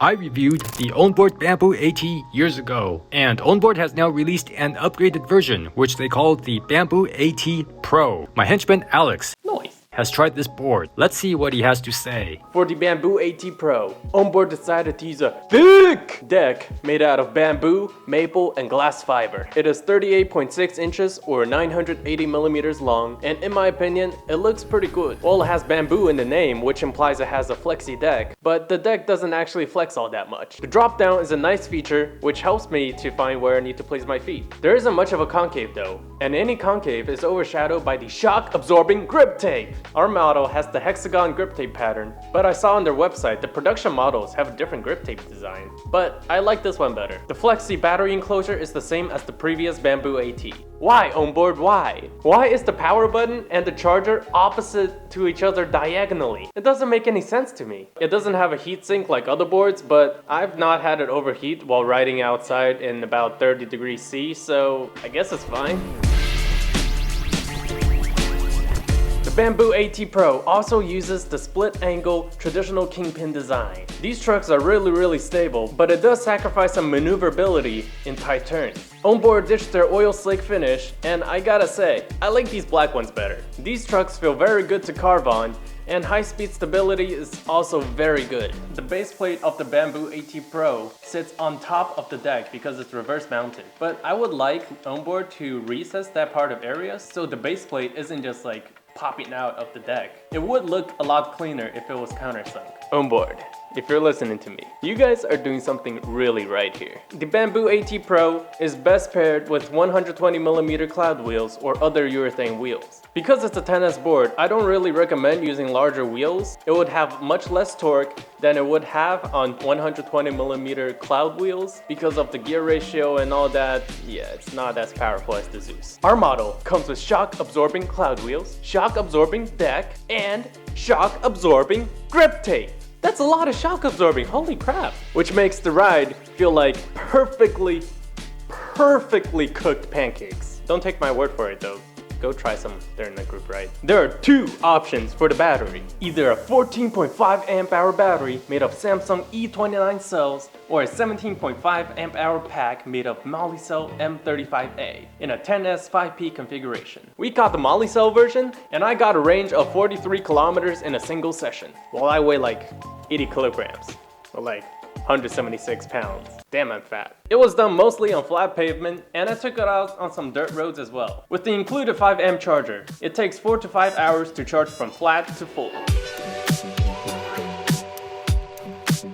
I reviewed the ownboard Bamboo AT years ago, and ownboard has now released an upgraded version, which they call the Bamboo AT Pro. My henchman Alex has tried this board. Let's see what he has to say. For the Bamboo AT Pro, ownboard decided to use a thick deck made out of bamboo, maple, and glass fiber. It is 38.6 inches or 980 millimeters long, and in my opinion, it looks pretty good. Well, it has bamboo in the name, which implies it has a flexi deck, but the deck doesn't actually flex all that much. The drop down is a nice feature, which helps me to find where I need to place my feet. There isn't much of a concave though, and any concave is overshadowed by the shock absorbing grip tape. Our model has the hexagon grip tape pattern, but I saw on their website the production models have a different grip tape design. But I like this one better. The flexi battery enclosure is the same as the previous Bamboo AT. Why, ownboard, why? Why is the power button and the charger opposite to each other diagonally? It doesn't make any sense to me. It doesn't have a heatsink like other boards, but I've not had it overheat while riding outside in about 30 degrees C, so I guess it's fine. The Bamboo AT Pro also uses the split angle traditional kingpin design. These trucks are really stable, but it does sacrifice some maneuverability in tight turns. Ownboard ditched their oil slick finish, and I gotta say, I like these black ones better. These trucks feel very good to carve on, and high-speed stability is also very good. The base plate of the Bamboo AT Pro sits on top of the deck because it's reverse mounted. But I would like ownboard to recess that part of area so the base plate isn't just like popping out of the deck. It would look a lot cleaner if it was countersunk. Ownboard, if you're listening to me, you guys are doing something really right here. The Bamboo AT Pro is best paired with 120mm cloud wheels or other urethane wheels. Because it's a 10S board, I don't really recommend using larger wheels. It would have much less torque than it would have on 120mm cloud wheels because of the gear ratio and all that. Yeah, it's not as powerful as the Zeus. Our model comes with shock absorbing cloud wheels, shock absorbing deck, and shock absorbing grip tape. That's a lot of shock absorbing, holy crap. Which makes the ride feel like perfectly cooked pancakes. Don't take my word for it though. Go try some during the group ride. There are two options for the battery. Either a 14.5 amp hour battery made of Samsung E29 cells or a 17.5 amp hour pack made of Molicel M35A in a 10S 5P configuration. We got the Molicel version and I got a range of 43 kilometers in a single session, while I weigh like 80 kilograms or like 176 pounds. Damn, I'm fat. It was done mostly on flat pavement, and I took it out on some dirt roads as well. With the included 5 amp charger, it takes 4 to 5 hours to charge from flat to full.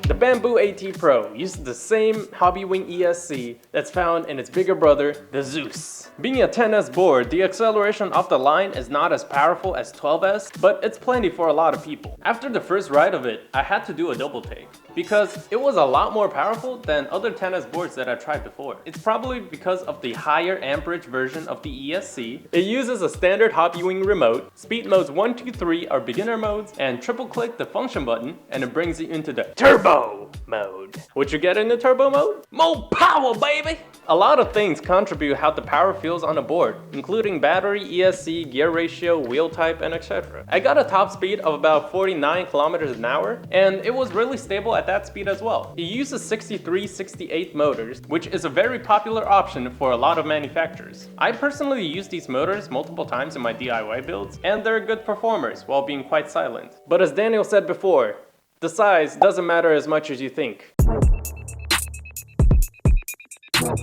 The Bamboo AT Pro uses the same Hobbywing ESC that's found in its bigger brother, the Zeus. Being a 10S board, the acceleration off the line is not as powerful as 12S, but it's plenty for a lot of people. After the first ride of it, I had to do a double take because it was a lot more powerful than other 10S boards that I tried before. It's probably because of the higher amperage version of the ESC. It uses a standard Hobbywing remote. Speed modes 1, 2, 3 are beginner modes, and triple click the function button and it brings you into the turbo mode. What you get in the turbo mode? More power, baby! A lot of things contribute how the power feels on a board, including battery, ESC, gear ratio, wheel type, and etc. I got a top speed of about 49 kilometers an hour, and it was really stable at that speed as well. It uses 63-68 motors, which is a very popular option for a lot of manufacturers. I personally use these motors multiple times in my DIY builds, and they're good performers while being quite silent. But as Daniel said before, the size doesn't matter as much as you think.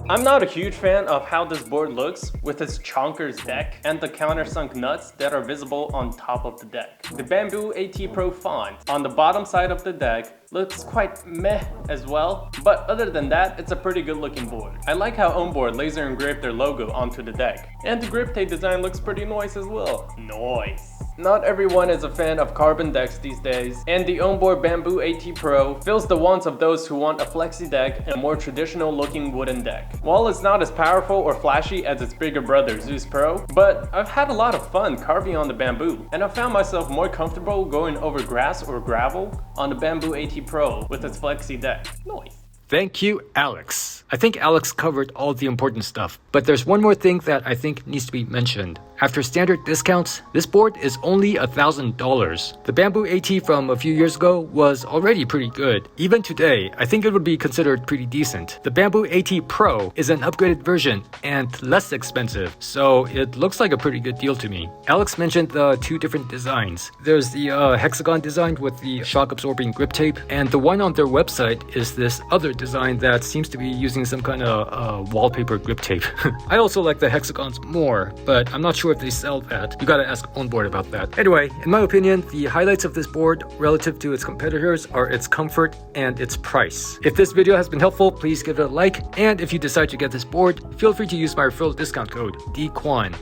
I'm not a huge fan of how this board looks with its chonkers deck and the countersunk nuts that are visible on top of the deck. The Bamboo AT Pro font on the bottom side of the deck looks quite meh as well, but other than that, it's a pretty good looking board. I like how ownboard laser engraved their logo onto the deck, and the grip tape design looks pretty nice as well. Nice. Not everyone is a fan of carbon decks these days, and the ownboard Bamboo AT Pro fills the wants of those who want a flexi deck and a more traditional looking wooden deck. While it's not as powerful or flashy as its bigger brother Zeus Pro, but I've had a lot of fun carving on the bamboo, and I found myself more comfortable going over grass or gravel on the Bamboo AT Pro with its flexi deck. Nice. Thank you, Alex. I think Alex covered all the important stuff, but there's one more thing that I think needs to be mentioned. After standard discounts, this board is only $1,000. The Bamboo AT from a few years ago was already pretty good. Even today, I think it would be considered pretty decent. The Bamboo AT Pro is an upgraded version and less expensive, so it looks like a pretty good deal to me. Alex mentioned the two different designs. There's the hexagon design with the shock-absorbing grip tape, and the one on their website is this other design that seems to be using some kind of wallpaper grip tape. I also like the hexagons more, but I'm not sure if they sell that. You gotta ask ownboard about that. Anyway, in my opinion, the highlights of this board relative to its competitors are its comfort and its price. If this video has been helpful, please give it a like, and if you decide to get this board, feel free to use my referral discount code, DKwan.